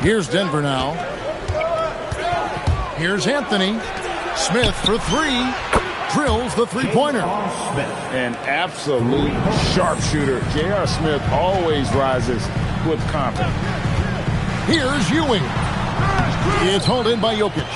Here's Denver now. Here's Anthony. Smith for three. Drills the three-pointer. An absolute sharpshooter. J.R. Smith always rises with confidence. Here's Ewing. It's hauled in by Jokic.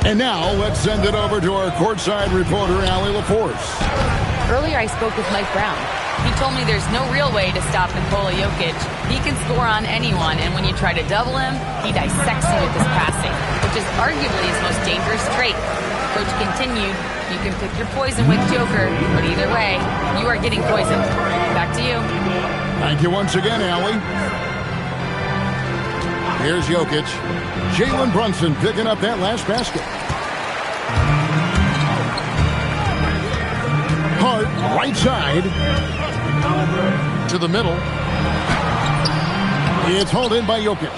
And now let's send it over to our courtside reporter, Allie LaForce. Earlier I spoke with Mike Brown. He told me there's no real way to stop Nikola Jokic. He can score on anyone, and when you try to double him, he dissects you with his passing, which is arguably his most dangerous trait. Coach continued, you can pick your poison with Joker, but either way, you are getting poisoned. Back to you. Thank you once again, Allie. Here's Jokic. Jalen Brunson picking up that last basket. Hart, right side. To the middle. It's hauled in by Jokic.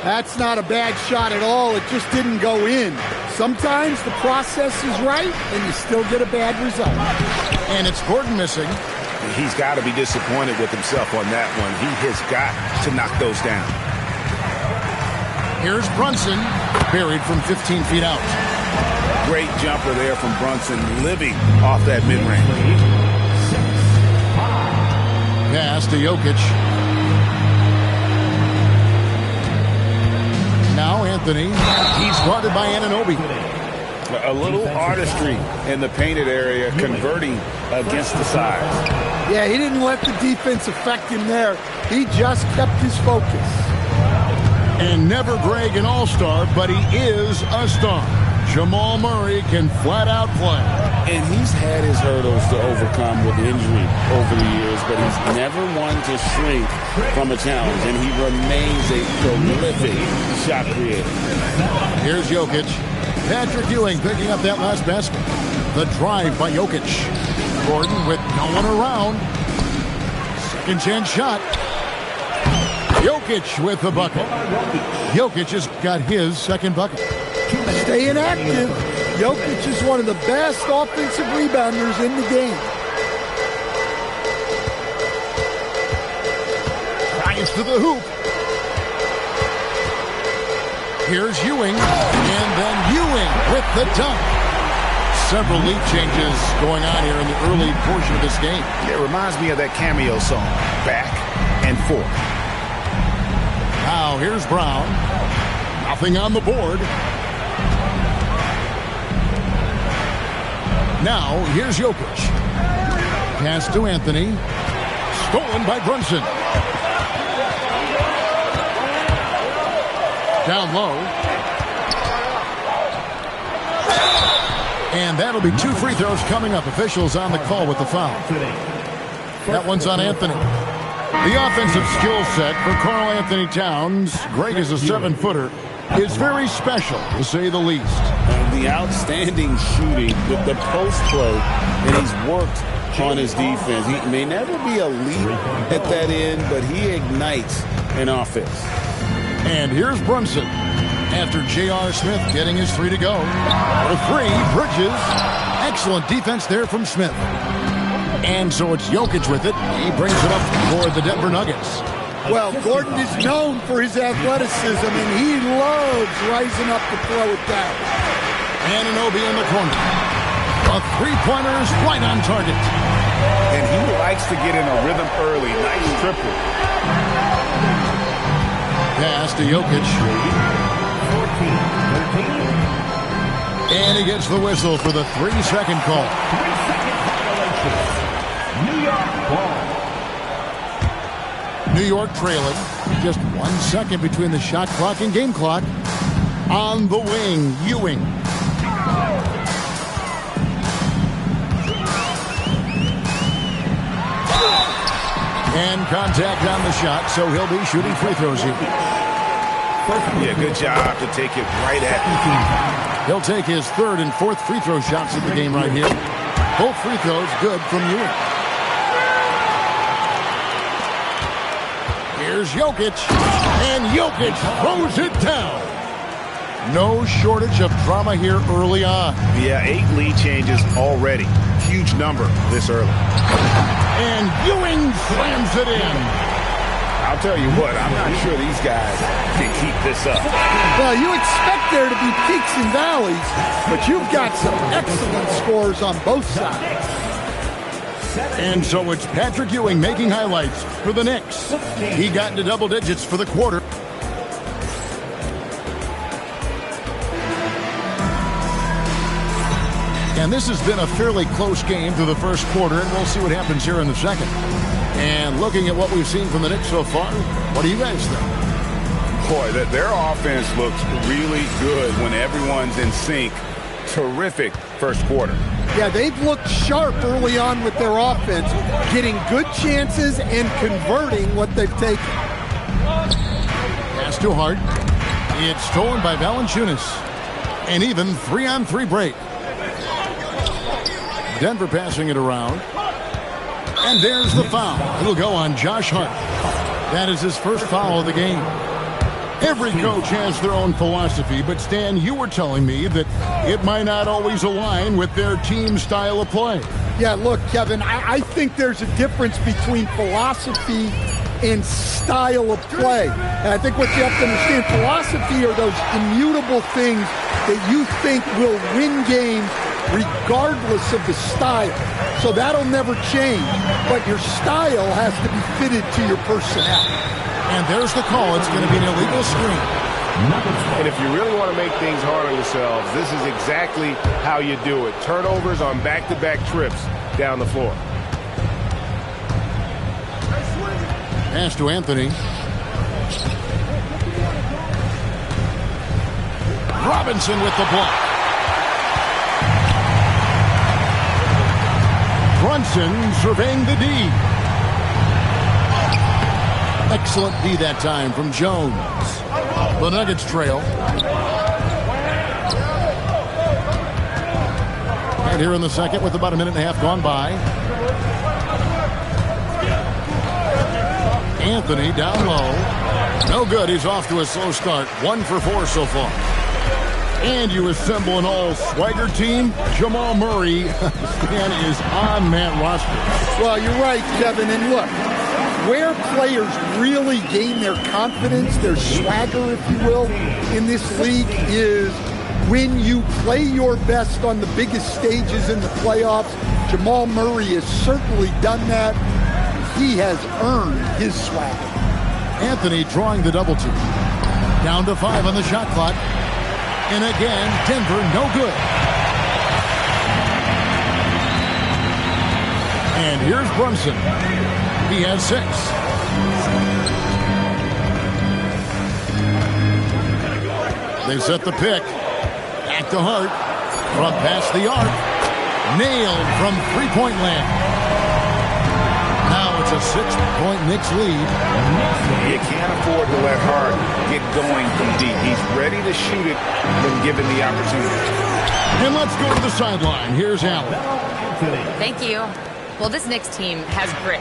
That's not a bad shot at all. It just didn't go in. Sometimes the process is right, and you still get a bad result. And it's Gordon missing. He's got to be disappointed with himself on that one. He has got to knock those down. Here's Brunson, buried from 15 feet out. Great jumper there from Brunson, living off that mid-range. Pass to Jokic. Now Anthony. He's guarded by Anunoby. A little artistry in the painted area, converting against the size. Yeah, he didn't let the defense affect him there. He just kept his focus. And never Greg an all-star, but he is a star. Jamal Murray can flat out play. And he's had his hurdles to overcome with injury over the years, but he's never one to shrink from a challenge, and he remains a prolific shot creator. Here's Jokic. Patrick Ewing picking up that last basket. The drive by Jokic. Gordon with no one around. Second chance shot. Jokic with the bucket. Jokic has got his second bucket. Staying active. Jokic is one of the best offensive rebounders in the game. Drives to the hoop. Here's Ewing. And then Ewing with the dunk. Several lead changes going on here in the early portion of this game. It reminds me of that Cameo song, Back and Forth. Now here's Brown. Nothing on the board. Now here's Jokic. Pass to Anthony. Stolen by Brunson. Down low. And that'll be two free throws coming up. Officials on the call with the foul. That one's on Anthony. The offensive skill set for Karl Anthony Towns, Greg is a 7-footer, is very special, to say the least. The outstanding shooting, the post play, and he's worked on his defense. He may never be elite at that end, but he ignites an offense. And here's Brunson. After J.R. Smith getting his three to go. For three, Bridges. Excellent defense there from Smith. And so it's Jokic with it. He brings it up for the Denver Nuggets. Well, Gordon is known for his athleticism, and he loves rising up to throw it down. Anunoby in the corner. A three-pointer is right on target. And he likes to get in a rhythm early. Nice triple. Pass to Jokic. And he gets the whistle for the 3-second call. 3-second violation. New York ball. New York trailing. Just 1 second between the shot clock and game clock. On the wing, Ewing. And contact on the shot, so he'll be shooting free throws here. Yeah, good job to take it right at him. He'll take his third and fourth free throw shots of the game right here. Both free throws good from Ewing. Here's Jokic. And Jokic throws it down. No shortage of drama here early on. Yeah, 8 lead changes already. Huge number this early. And Ewing slams it in. I'll tell you what, I'm not sure these guys can keep this up. Well, you expect there to be peaks and valleys, but you've got some excellent scores on both sides. And so it's Patrick Ewing making highlights for the Knicks. He got into double digits for the quarter. And this has been a fairly close game through the first quarter, and we'll see what happens here in the second. And looking at what we've seen from the Knicks so far, what do you guys think? Boy, their offense looks really good when everyone's in sync. Terrific first quarter. Yeah, they've looked sharp early on with their offense, getting good chances and converting what they've taken. Pass to Hart. It's stolen by Valanciunas. An even 3-on-3 break. Denver passing it around. And there's the foul. It'll go on Josh Hart. That is his first foul of the game. Every coach has their own philosophy, but Stan, you were telling me that it might not always align with their team style of play. Yeah, look, Kevin, I think there's a difference between philosophy and style of play. And I think what you have to understand, philosophy are those immutable things that you think will win games regardless of the style. So that'll never change, but your style has to be fitted to your personnel. And there's the call. It's going to be an illegal screen. And if you really want to make things hard on yourselves, this is exactly how you do it. Turnovers on back-to-back trips down the floor. Pass to Anthony. Robinson with the block. Brunson surveying the D. Excellent D that time from Jones. The Nuggets trail. And here in the second with about a minute and a half gone by. Anthony down low. No good. He's off to a slow start. 1 for 4 so far. And you assemble an all-swagger team. Jamal Murray is on that roster. Well, you're right, Kevin. And look, where players really gain their confidence, their swagger, if you will, in this league is when you play your best on the biggest stages in the playoffs. Jamal Murray has certainly done that. He has earned his swagger. Anthony drawing the double team. Down to 5 on the shot clock. And again, Denver no good. And here's Brunson. He has 6. They set the pick. Back to Hart. From past the arc. Nailed from three-point land. Now it's a 6-point Knicks lead. You can't afford to let Hart get going from deep. He's ready to shoot it when given the opportunity. And let's go to the sideline. Here's Allen. Thank you. Well, this Knicks team has grit.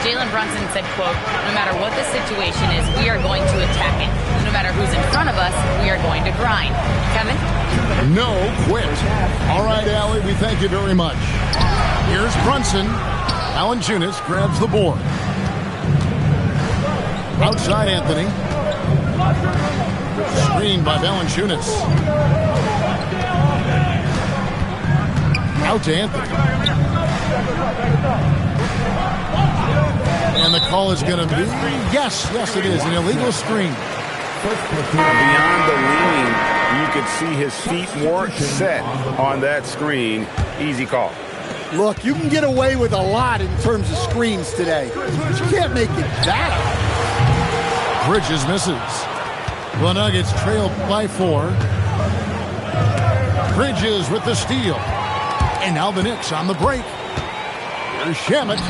Jalen Brunson said, quote, no matter what the situation is, we are going to attack it. No matter who's in front of us, we are going to grind. Kevin? No quit. All right, Allie, we thank you very much. Here's Brunson. Valanciunas grabs the board. Outside Anthony. Screen by Valanciunas. Out to Anthony. And the call is going to be, yes, it is, an illegal screen. Beyond the leaning, you could see his feet weren't set on that screen. Easy call. Look, you can get away with a lot in terms of screens today. But you can't make it that hard. Bridges misses. The Nuggets trail by 4. Bridges with the steal. And now the Knicks on the break. Here's Shamet.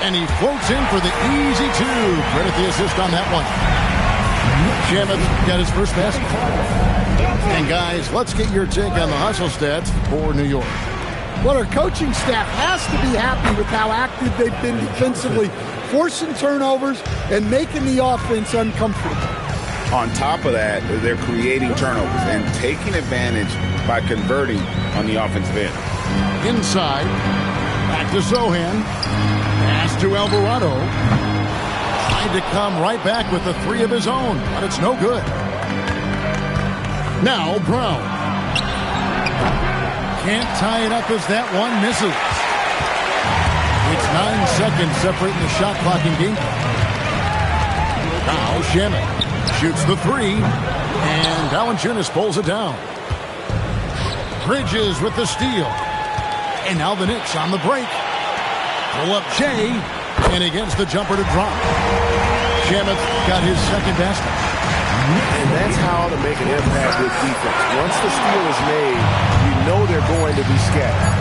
And he floats in for the easy 2. Credit the assist on that one. Shamet got his first basket. And guys, let's get your take on the hustle stats for New York. Well, our coaching staff has to be happy with how active they've been defensively, forcing turnovers and making the offense uncomfortable. On top of that, they're creating turnovers and taking advantage by converting on the offensive end. Inside, back to Sohan. Pass to Alvarado. Tried to come right back with the three of his own, but it's no good. Now Brown. Can't tie it up as that one misses. It's 9 seconds separating the shot clock and game clock. Now Shannon shoots the three, and Valanciunas pulls it down. Bridges with the steal. And now the Knicks on the break. Pull up Jay, and against the jumper to drop. Shamet got his second basket. And that's how to make an impact with defense. Once the steal is made, you know they're going to be scattered.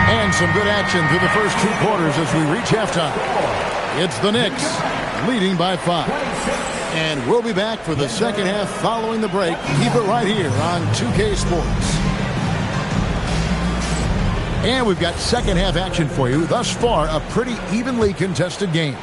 And some good action through the first 2 quarters as we reach halftime. It's the Knicks leading by 5. And we'll be back for the second half following the break. Keep it right here on 2K Sports. And we've got second half action for you. Thus far, a pretty evenly contested game.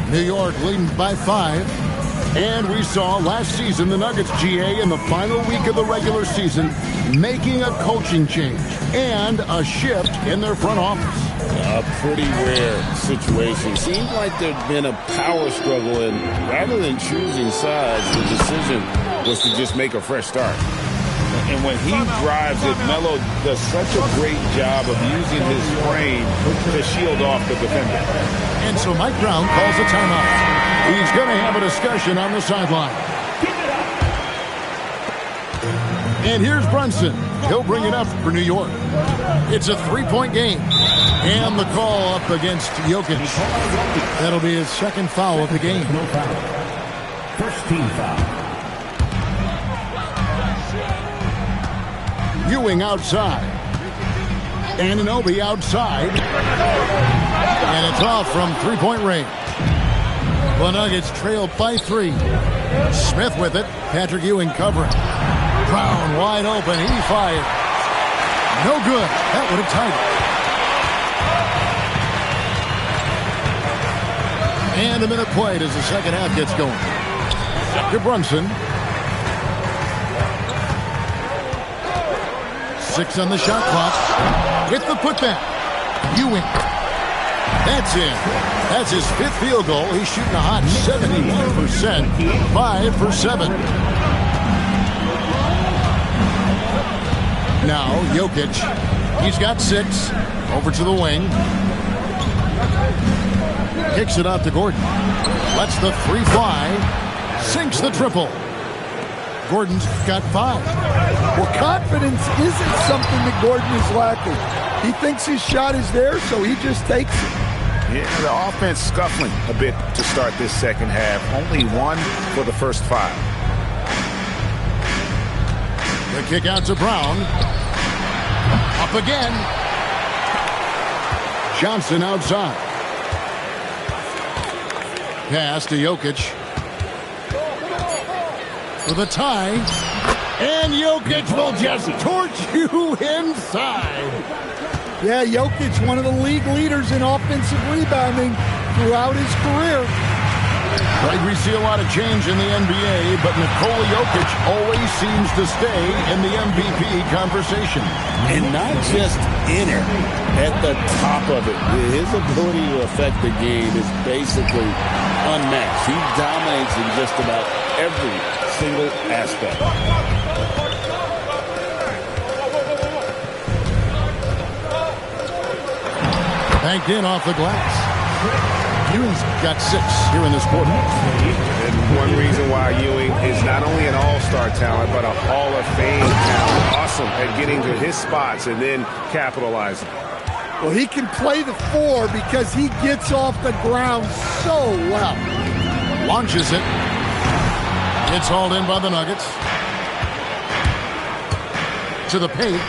New York leading by 5. And we saw last season the Nuggets GA in the final week of the regular season making a coaching change and a shift in their front office. A pretty rare situation. Seems like there's been a power struggle, and rather than choosing sides, the decision was to just make a fresh start. And when he drives it, Melo does such a great job of using his frame to shield off the defender. And so Mike Brown calls a timeout. He's going to have a discussion on the sideline. And here's Brunson. He'll bring it up for New York. It's a 3-point game. And the call up against Jokic. That'll be his second foul of the game. First team foul. Ewing outside. Anunoby outside. And it's off from 3-point range. The Nuggets trail by 3. Smith with it. Patrick Ewing covering. Brown wide open. He fires. No good. That would have tied it. And a minute played as the second half gets going. To Brunson. 6 on the shot clock. With the putback. Ewing. That's in. That's his 5th field goal. He's shooting a hot 71%. 5 for 7. Now Jokic. He's got 6. Over to the wing. Kicks it out to Gordon. Lets the 3 fly. Sinks the triple. Gordon's got 5. Well, confidence isn't something that Gordon is lacking. He thinks his shot is there, so he just takes it. Yeah, the offense scuffling a bit to start this second half. Only 1 for the first 5. The kick out to Brown. Up again. Johnson outside. Pass to Jokic. For the tie. And Jokic will just torch you inside. Yeah, Jokic, one of the league leaders in offensive rebounding throughout his career. Right, we see a lot of change in the NBA, but Nikola Jokic always seems to stay in the MVP conversation. And not just in it, at the top of it. His ability to affect the game is basically unmatched. He dominates in just about every single aspect. Banked in off the glass. Ewing's got 6 here in this quarter. And one reason why Ewing is not only an all-star talent, but a Hall of Fame talent. Awesome at getting to his spots and then capitalizing. Well, he can play the 4 because he gets off the ground so well. Launches it. It's hauled in by the Nuggets. To the paint.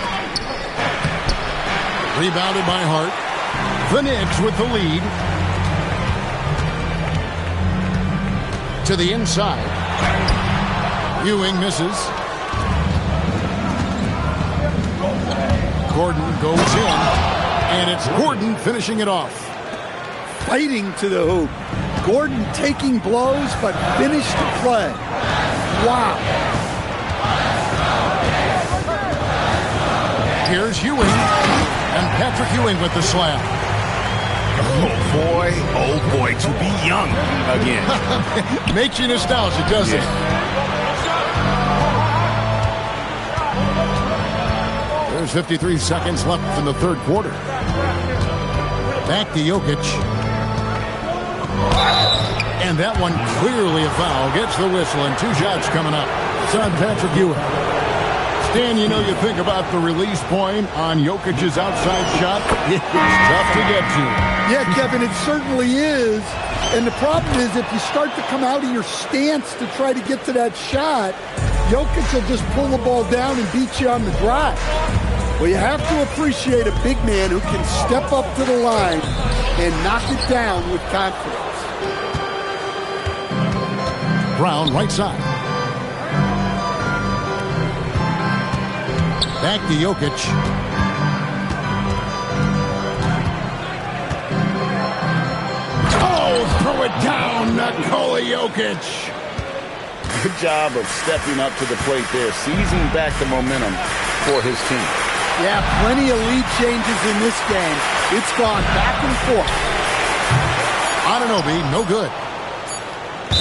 Rebounded by Hart. The Knicks with the lead. To the inside. Ewing misses. Gordon goes in. And it's Gordon finishing it off. Fighting to the hoop. Gordon taking blows, but finished the play. Wow. Here's Ewing. And Patrick Ewing with the slam. Oh boy, to be young again. Makes you nostalgic, doesn't it? There's 53 seconds left in the third quarter. Back to Jokic. And that one clearly a foul. Gets the whistle and 2 shots coming up. It's on Patrick Ewing. Stan, you know, you think about the release point on Jokic's outside shot. It's tough to get to. Yeah, Kevin, it certainly is. And the problem is if you start to come out of your stance to try to get to that shot, Jokic will just pull the ball down and beat you on the drive. Well, you have to appreciate a big man who can step up to the line and knock it down with confidence. Brown, right side. Back to Jokic. Oh, throw it down, Nikola Jokic. Good job of stepping up to the plate there, seizing back the momentum for his team. Yeah, plenty of lead changes in this game. It's gone back and forth. Anunoby, no good.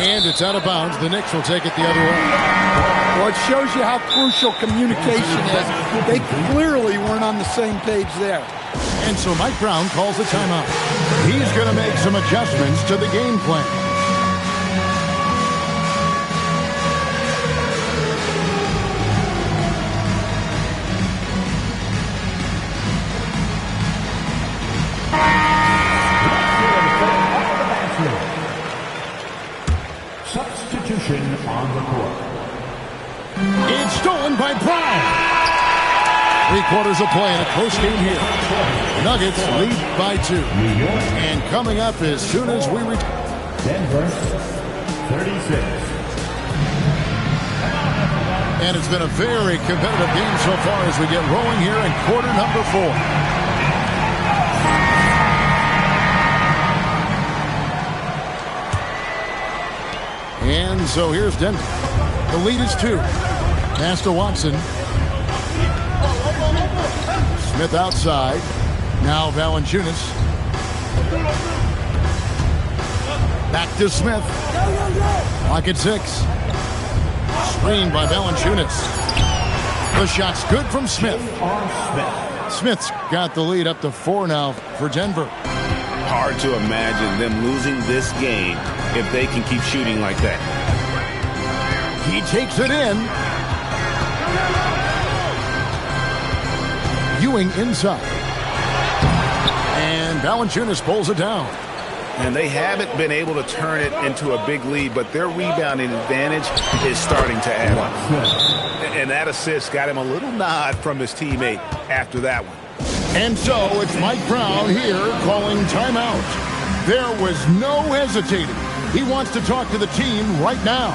And it's out of bounds. The Knicks will take it the other way. Well, it shows you how crucial communication is. They clearly weren't on the same page there. And so Mike Brown calls a timeout. He's going to make some adjustments to the game plan. Substitution on the court. It's stolen by Brown. 3 quarters of play in a close game here. Nuggets lead by 2. And coming up as soon as we return. Denver, 36. And it's been a very competitive game so far as we get rolling here in quarter number 4. And so here's Denver. The lead is 2. Pass to Watson. Smith outside. Now Valanciunas. Back to Smith. Clock at 6. Screen by Valanciunas. The shot's good from Smith. Smith's got the lead up to 4 now for Denver. Hard to imagine them losing this game if they can keep shooting like that. He takes it in. Ewing inside. And Valanciunas pulls it down. And they haven't been able to turn it into a big lead, but their rebounding advantage is starting to add up. And that assist got him a little nod from his teammate after that one. And so it's Mike Brown here calling timeout. There was no hesitating. He wants to talk to the team right now.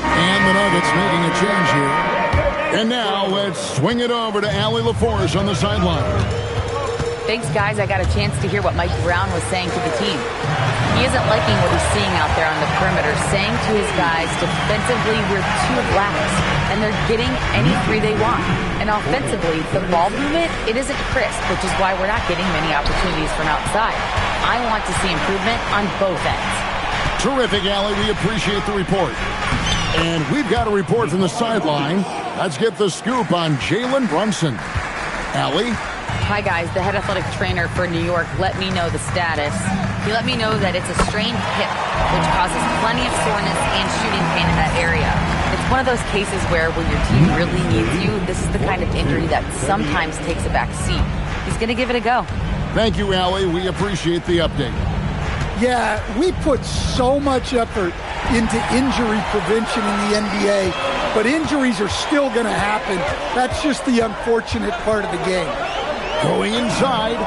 And the Nuggets making a change here. And now let's swing it over to Allie LaForce on the sideline. Thanks, guys. I got a chance to hear what Mike Brown was saying to the team. He isn't liking what he's seeing out there on the perimeter, saying to his guys, defensively, we're too lax, and they're getting any 3 they want. And offensively, the ball movement, it isn't crisp, which is why we're not getting many opportunities from outside. I want to see improvement on both ends. Terrific, Allie. We appreciate the report. And we've got a report from the sideline. Let's get the scoop on Jalen Brunson. Allie? Hi, guys. The head athletic trainer for New York let me know the status. He let me know that it's a strained hip, which causes plenty of soreness and shooting pain in that area. It's one of those cases where when your team really needs you, this is the kind of injury that sometimes takes a back seat. He's going to give it a go. Thank you, Allie. We appreciate the update. Yeah, we put so much effort into injury prevention in the NBA, but injuries are still going to happen. That's just the unfortunate part of the game. Going inside.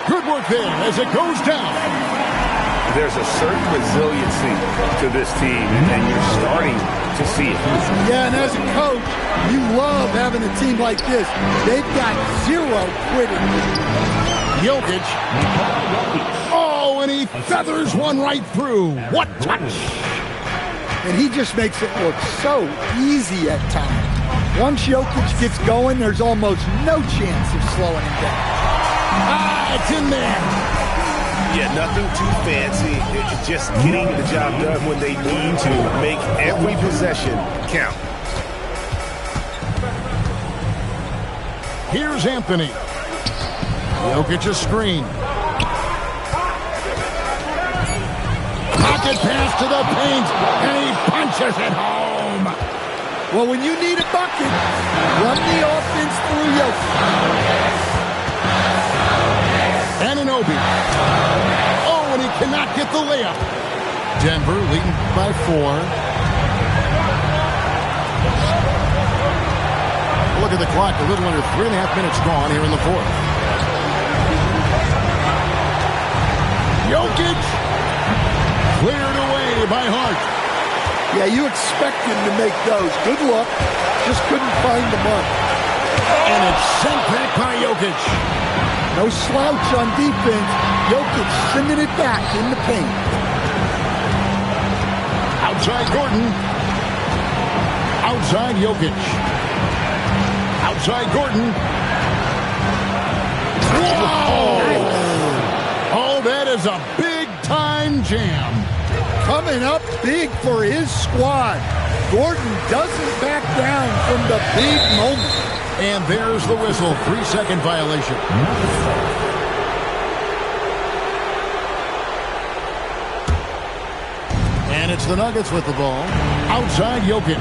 Good work there as it goes down. There's a certain resiliency to this team, and you're starting to see it. Yeah, and as a coach, you love having a team like this. They've got 0 quitting. Jokic. Oh, and he feathers one right through. What touch! And he just makes it look so easy at times. Once Jokic gets going, there's almost no chance of slowing him down. It's in there. Yeah, nothing too fancy. It's just getting the job done when they need to make every possession count. Here's Anthony. Jokic's screen. Pocket pass to the paint, and he punches it home. Well, when you need a bucket, run the offense through Jokic. Anunoby. Oh, and he cannot get the layup. Denver leading by 4. Look at the clock. A little under 3.5 minutes gone here in the fourth. Jokic cleared away by Hart. Yeah, you expect him to make those. Good luck. Just couldn't find the mark. And it's sent back by Jokic. No slouch on defense. Jokic sending it back in the paint. Outside Gordon. Outside Jokic. Outside Gordon. Whoa! Oh, that is a big-time jam. Coming up big for his squad. Gordon doesn't back down from the big moment. And there's the whistle. 3-second violation. And it's the Nuggets with the ball. Outside Jokic.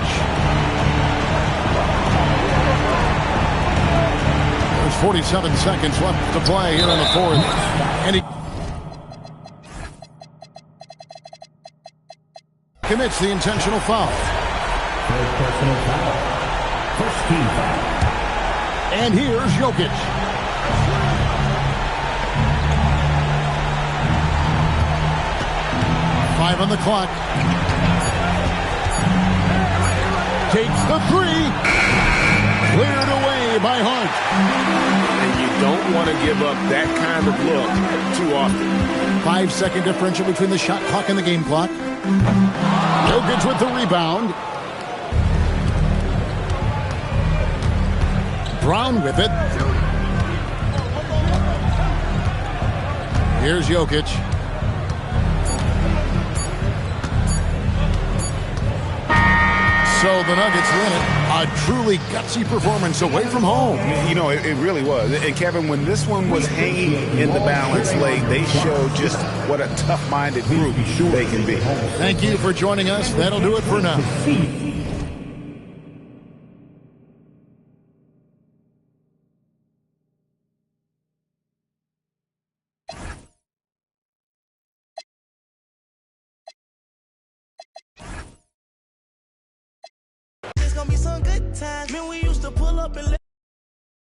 There's 47 seconds left to play here in the fourth. And he commits the intentional foul. Third personal foul. First team foul. And here's Jokic. Five on the clock. Takes the three. Cleared away by Hart. And you don't want to give up that kind of look too often. 5-second differential between the shot clock and the game clock. Jokic with the rebound. Brown with it. Here's Jokic. So the Nuggets win it. A truly gutsy performance away from home. You know, it really was. And Kevin, when this one was hanging in the balance late, they showed just what a tough-minded group they can be. Thank you for joining us. That'll do it for now. It's gonna be some good times. Man, we used to pull up and let